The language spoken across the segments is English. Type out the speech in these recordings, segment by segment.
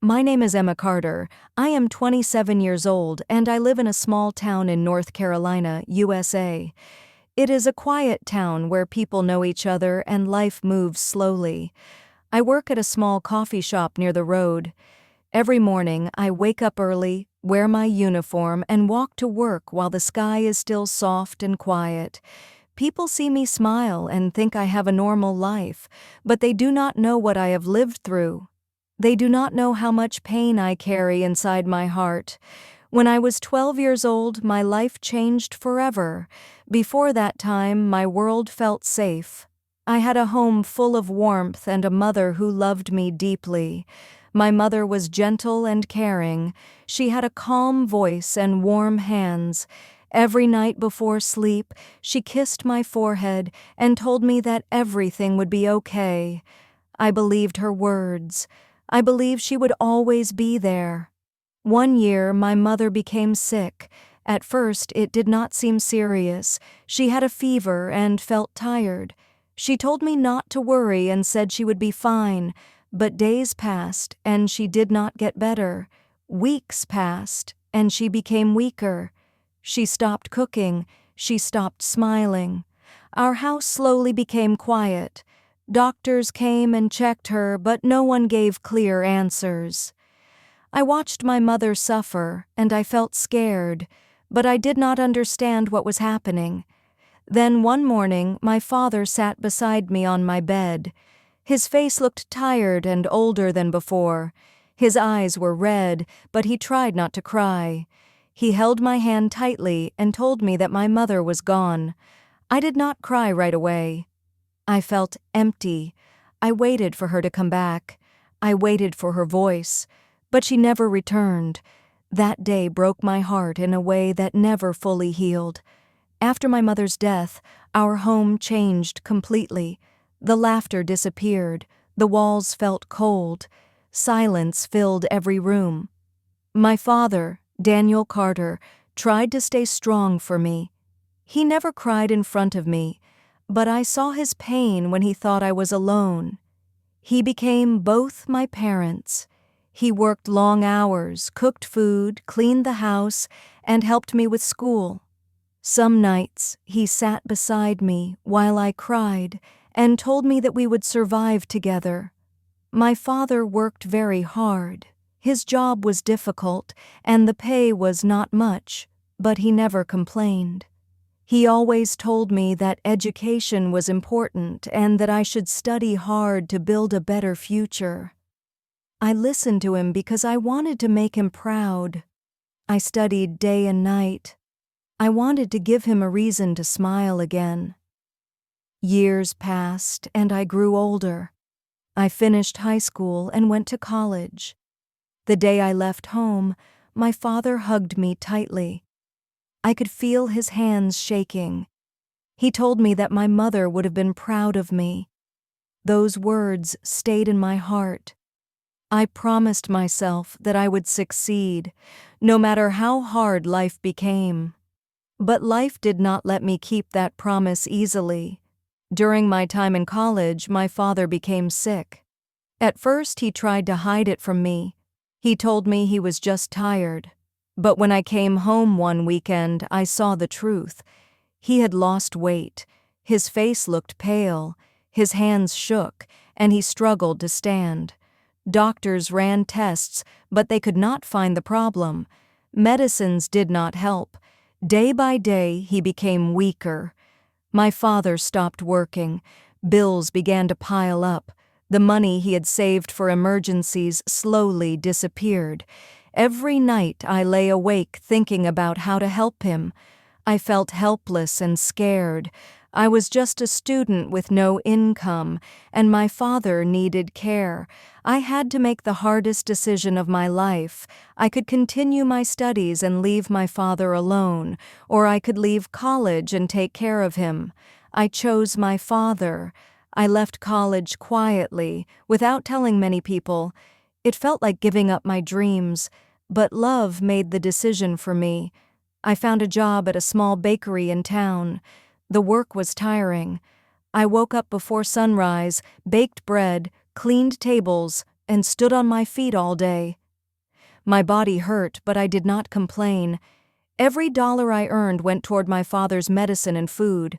My name is Emma Carter. I am 27 years old and I live in a small town in North Carolina, USA. It is a quiet town where people know each other and life moves slowly. I work at a small coffee shop near the road. Every morning, I wake up early, wear my uniform, and walk to work while the sky is still soft and quiet. People see me smile and think I have a normal life, but they do not know what I have lived through. They do not know how much pain I carry inside my heart. When I was 12 years old, my life changed forever. Before that time, my world felt safe. I had a home full of warmth and a mother who loved me deeply. My mother was gentle and caring. She had a calm voice and warm hands. Every night before sleep, she kissed my forehead and told me that everything would be okay. I believed her words. I believed she would always be there. One year, my mother became sick. At first, it did not seem serious. She had a fever and felt tired. She told me not to worry and said she would be fine, but days passed and she did not get better. Weeks passed and she became weaker. She stopped cooking. She stopped smiling. Our house slowly became quiet. Doctors came and checked her, but no one gave clear answers. I watched my mother suffer, and I felt scared, but I did not understand what was happening. Then one morning, my father sat beside me on my bed. His face looked tired and older than before. His eyes were red, but he tried not to cry. He held my hand tightly and told me that my mother was gone. I did not cry right away. I felt empty. I waited for her to come back. I waited for her voice, but she never returned. That day broke my heart in a way that never fully healed. After my mother's death, our home changed completely. The laughter disappeared. The walls felt cold. Silence filled every room. My father, Daniel Carter, tried to stay strong for me. He never cried in front of me, but I saw his pain when he thought I was alone. He became both my parents. He worked long hours, cooked food, cleaned the house, and helped me with school. Some nights, he sat beside me while I cried and told me that we would survive together. My father worked very hard. His job was difficult, and the pay was not much, but he never complained. He always told me that education was important and that I should study hard to build a better future. I listened to him because I wanted to make him proud. I studied day and night. I wanted to give him a reason to smile again. Years passed and I grew older. I finished high school and went to college. The day I left home, my father hugged me tightly. I could feel his hands shaking. He told me that my mother would have been proud of me. Those words stayed in my heart. I promised myself that I would succeed, no matter how hard life became. But life did not let me keep that promise easily. During my time in college, my father became sick. At first, he tried to hide it from me. He told me he was just tired. But when I came home one weekend, I saw the truth. He had lost weight. His face looked pale. His hands shook, and he struggled to stand. Doctors ran tests, but they could not find the problem. Medicines did not help. Day by day, he became weaker. My father stopped working. Bills began to pile up. The money he had saved for emergencies slowly disappeared. Every night I lay awake thinking about how to help him. I felt helpless and scared. I was just a student with no income, and my father needed care. I had to make the hardest decision of my life. I could continue my studies and leave my father alone, or I could leave college and take care of him. I chose my father. I left college quietly, without telling many people. It felt like giving up my dreams, but love made the decision for me. I found a job at a small bakery in town. The work was tiring. I woke up before sunrise, baked bread, cleaned tables, and stood on my feet all day. My body hurt, but I did not complain. Every dollar I earned went toward my father's medicine and food.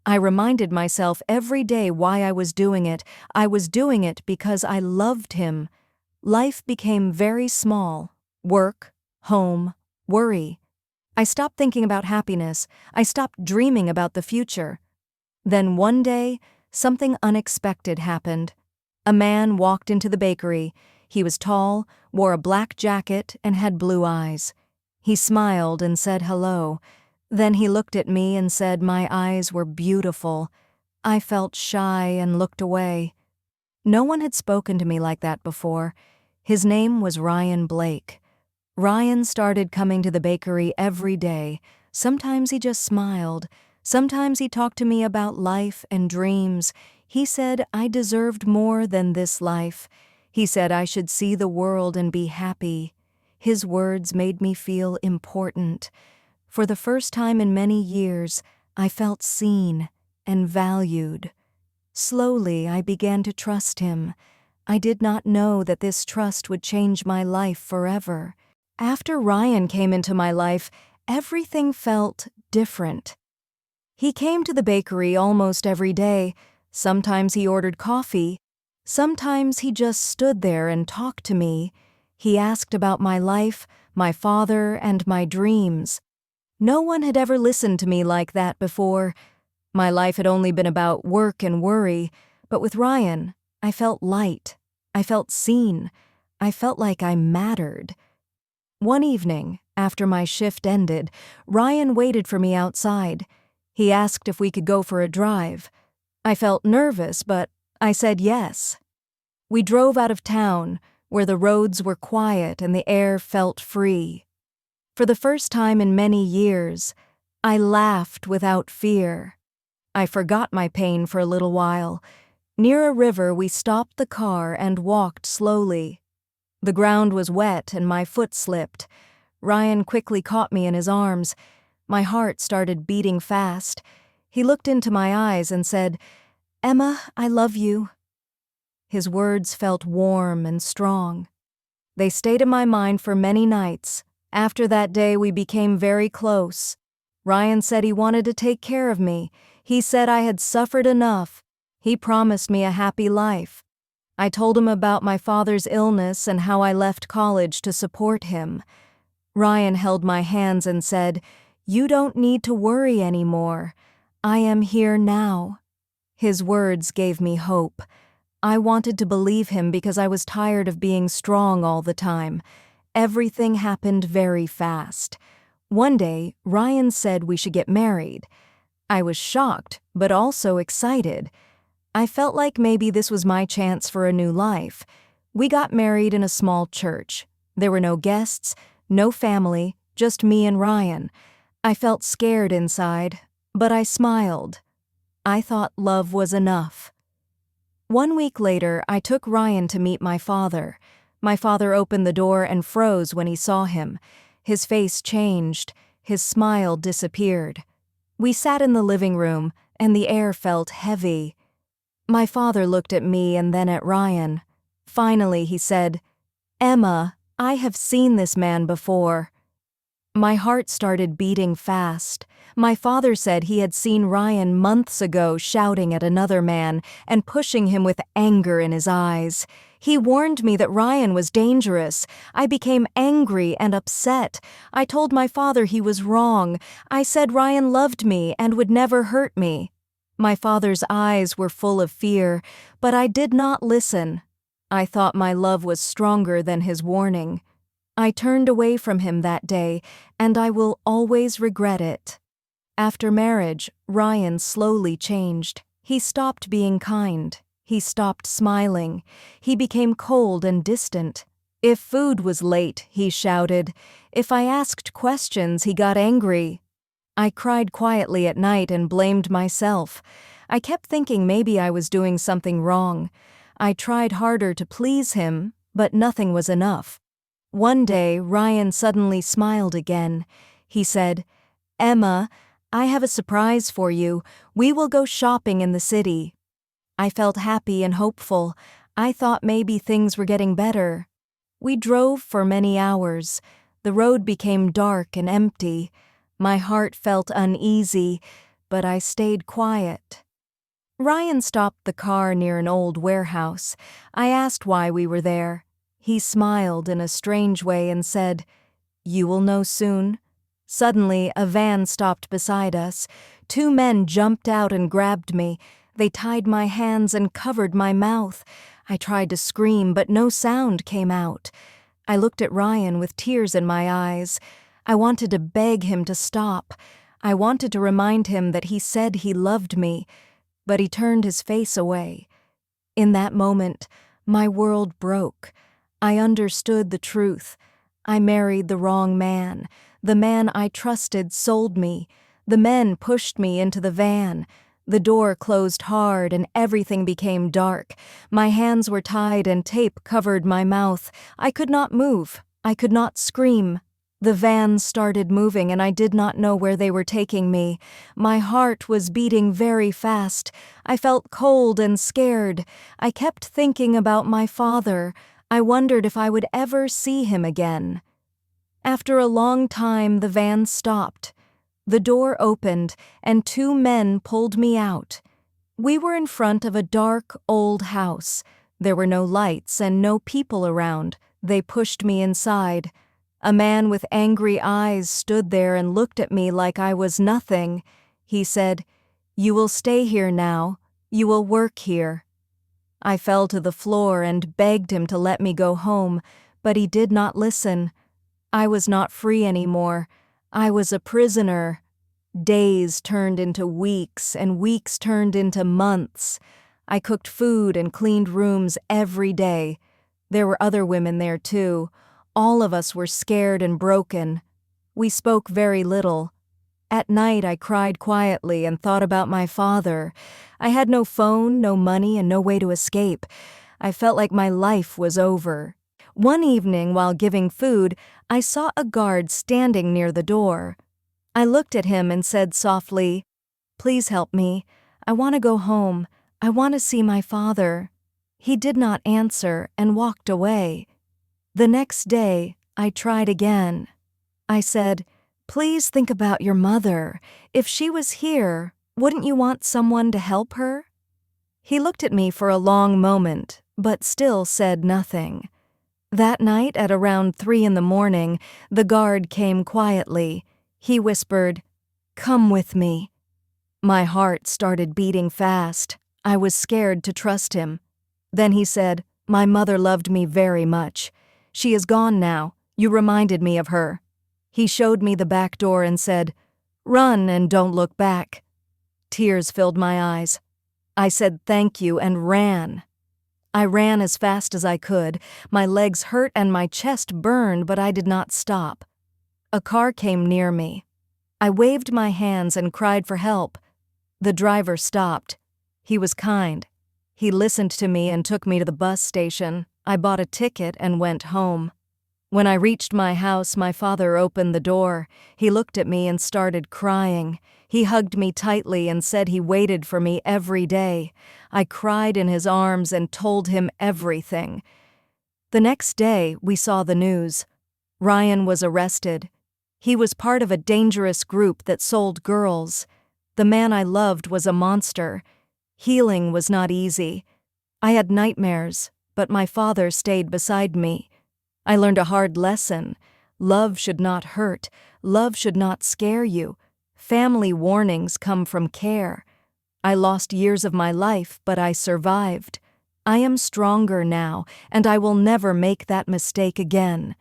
I reminded myself every day why I was doing it. I was doing it because I loved him. Life became very small. Work, home, worry. I stopped thinking about happiness. I stopped dreaming about the future. Then one day, something unexpected happened. A man walked into the bakery. He was tall, wore a black jacket, and had blue eyes. He smiled and said hello. Then he looked at me and said my eyes were beautiful. I felt shy and looked away. No one had spoken to me like that before. His name was Ryan Blake. Ryan started coming to the bakery every day. Sometimes he just smiled. Sometimes he talked to me about life and dreams. He said I deserved more than this life. He said I should see the world and be happy. His words made me feel important. For the first time in many years, I felt seen and valued. Slowly, I began to trust him. I did not know that this trust would change my life forever. After Ryan came into my life, everything felt different. He came to the bakery almost every day. Sometimes he ordered coffee. Sometimes he just stood there and talked to me. He asked about my life, my father, and my dreams. No one had ever listened to me like that before. My life had only been about work and worry, but with Ryan, I felt light. I felt seen. I felt like I mattered. One evening, after my shift ended, Ryan waited for me outside. He asked if we could go for a drive. I felt nervous, but I said yes. We drove out of town, where the roads were quiet and the air felt free. For the first time in many years, I laughed without fear. I forgot my pain for a little while. Near a river, we stopped the car and walked slowly. The ground was wet and my foot slipped. Ryan quickly caught me in his arms. My heart started beating fast. He looked into my eyes and said, "Emma, I love you." His words felt warm and strong. They stayed in my mind for many nights. After that day, we became very close. Ryan said he wanted to take care of me. He said I had suffered enough. He promised me a happy life. I told him about my father's illness and how I left college to support him. Ryan held my hands and said, "You don't need to worry anymore. I am here now." His words gave me hope. I wanted to believe him because I was tired of being strong all the time. Everything happened very fast. One day, Ryan said we should get married. I was shocked, but also excited. I felt like maybe this was my chance for a new life. We got married in a small church. There were no guests, no family, just me and Ryan. I felt scared inside, but I smiled. I thought love was enough. 1 week later, I took Ryan to meet my father. My father opened the door and froze when he saw him. His face changed. His smile disappeared. We sat in the living room, and the air felt heavy. My father looked at me and then at Ryan. Finally, he said, "Emma, I have seen this man before." My heart started beating fast. My father said he had seen Ryan months ago shouting at another man and pushing him with anger in his eyes. He warned me that Ryan was dangerous. I became angry and upset. I told my father he was wrong. I said Ryan loved me and would never hurt me. My father's eyes were full of fear, but I did not listen. I thought my love was stronger than his warning. I turned away from him that day, and I will always regret it. After marriage, Ryan slowly changed. He stopped being kind. He stopped smiling. He became cold and distant. If food was late, he shouted. If I asked questions, he got angry. I cried quietly at night and blamed myself. I kept thinking maybe I was doing something wrong. I tried harder to please him, but nothing was enough. One day, Ryan suddenly smiled again. He said, "Emma, I have a surprise for you. We will go shopping in the city." I felt happy and hopeful. I thought maybe things were getting better. We drove for many hours. The road became dark and empty. My heart felt uneasy, but I stayed quiet. Ryan stopped the car near an old warehouse. I asked why we were there. He smiled in a strange way and said, "You will know soon." Suddenly, a van stopped beside us. Two men jumped out and grabbed me. They tied my hands and covered my mouth. I tried to scream, but no sound came out. I looked at Ryan with tears in my eyes. I wanted to beg him to stop. I wanted to remind him that he said he loved me, but he turned his face away. In that moment, my world broke. I understood the truth. I married the wrong man. The man I trusted sold me. The men pushed me into the van. The door closed hard and everything became dark. My hands were tied and tape covered my mouth. I could not move. I could not scream. The van started moving and I did not know where they were taking me. My heart was beating very fast. I felt cold and scared. I kept thinking about my father. I wondered if I would ever see him again. After a long time, the van stopped. The door opened, and two men pulled me out. We were in front of a dark, old house. There were no lights and no people around. They pushed me inside. A man with angry eyes stood there and looked at me like I was nothing. He said, "You will stay here now. You will work here." I fell to the floor and begged him to let me go home, but he did not listen. I was not free anymore. I was a prisoner. Days turned into weeks, and weeks turned into months. I cooked food and cleaned rooms every day. There were other women there too. All of us were scared and broken. We spoke very little. At night I cried quietly and thought about my father. I had no phone, no money, and no way to escape. I felt like my life was over. One evening, while giving food, I saw a guard standing near the door. I looked at him and said softly, "Please help me. I want to go home. I want to see my father." He did not answer and walked away. The next day, I tried again. I said, "Please think about your mother. If she was here, wouldn't you want someone to help her?" He looked at me for a long moment, but still said nothing. That night at around 3 a.m, the guard came quietly. He whispered, "Come with me." My heart started beating fast. I was scared to trust him. Then he said, "My mother loved me very much. She is gone now. You reminded me of her." He showed me the back door and said, "Run and don't look back." Tears filled my eyes. I said thank you and ran. I ran as fast as I could. My legs hurt and my chest burned, but I did not stop. A car came near me. I waved my hands and cried for help. The driver stopped. He was kind. He listened to me and took me to the bus station. I bought a ticket and went home. When I reached my house, my father opened the door. He looked at me and started crying. He hugged me tightly and said he waited for me every day. I cried in his arms and told him everything. The next day, we saw the news. Ryan was arrested. He was part of a dangerous group that sold girls. The man I loved was a monster. Healing was not easy. I had nightmares, but my father stayed beside me. I learned a hard lesson. Love should not hurt. Love should not scare you. Family warnings come from care. I lost years of my life, but I survived. I am stronger now, and I will never make that mistake again.